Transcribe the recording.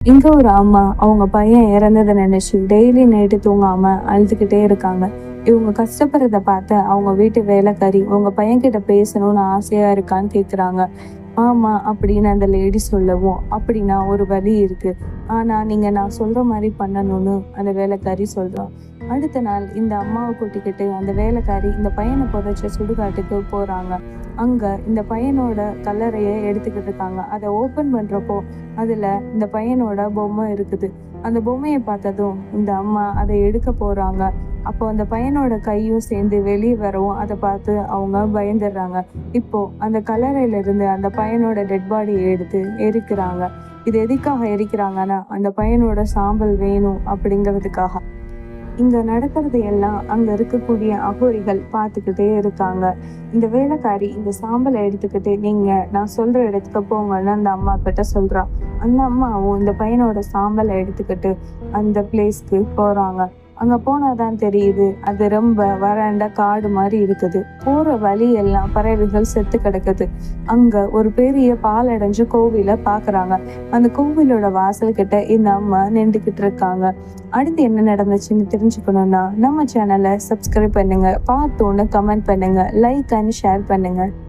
இங்க ஒரு அம்மா அவங்க பையன் இறந்ததை நினைச்சு டெய்லி நைட்டு தூங்காம அழுதுகிட்டே இருக்காங்க. இவங்க கஷ்டப்படுறத பார்த்து அவங்க வீட்டு வேலைக்காரி உங்க பையன் கிட்ட பேசணும்னு ஆசையா இருக்கான்னு கேக்குறாங்க. ஆமா அப்படின்னு அந்த லேடி சொல்லவும், அப்படின்னா ஒரு வழி இருக்கு. ஆனா நீங்க நான் சொல்ற மாதிரி பண்ணணும்னு அந்த வேலைக்காரி சொல்றான். அடுத்த நாள் இந்த அம்மாவை கூட்டிக்கிட்டு அந்த வேலைக்காரி இந்த பையனை புதைச்ச சுடுகாட்டுக்கு போறாங்க. அங்க இந்த பையனோட கல்லறைய எடுத்துக்கிட்டு இருக்காங்க. அதை ஓபன் பண்றப்போ அதுல இந்த பையனோட பொம்மை இருக்குது. அந்த பொம்மையை பார்த்ததும் இந்த அம்மா அதை எடுக்க போறாங்க. அப்போ அந்த பையனோட கையும் சேர்ந்து வெளியே வரவும் அதை பார்த்து அவங்க பயந்துடுறாங்க. இப்போ அந்த கல்லறையில இருந்து அந்த பையனோட டெட் பாடியை எடுத்து எரிக்கிறாங்க. இது எதுக்காக எரிக்கிறாங்கன்னா அந்த பையனோட சாம்பல் வேணும் அப்படிங்கிறதுக்காக. இங்க நடக்கிறது எல்லாம் அங்க இருக்கக்கூடிய அகோரிகள் பார்த்துக்கிட்டே இருக்காங்க. இந்த வேலைக்காரி இந்த சாம்பலை எடுத்துக்கிட்டு நீங்க நான் சொல்ற இடத்துக்கு போங்கன்னு அந்த அம்மா கிட்ட சொல்றா. அந்த அம்மாவும் இந்த பையனோட சாம்பலை எடுத்துக்கிட்டு அந்த பிளேஸ்க்கு போறாங்க. அங்க போனாதான் தெரியுது அது ரொம்ப வறண்ட காடு மாதிரி இருக்குது. போற வழி எல்லாம் பறவைகள் செத்து கிடக்குது. அங்க ஒரு பெரிய பாலடைஞ்ச கோவிலை பாக்குறாங்க. அந்த கோவிலோட வாசல் கிட்ட இந்த அம்மா நின்றுகிட்டு இருக்காங்க. அடுத்து என்ன நடந்துச்சுன்னு தெரிஞ்சுக்கணும்னா நம்ம சேனலை சப்ஸ்கிரைப் பண்ணுங்க, பார்ட் 1 கமெண்ட் பண்ணுங்க, லைக் அண்ட் ஷேர் பண்ணுங்க.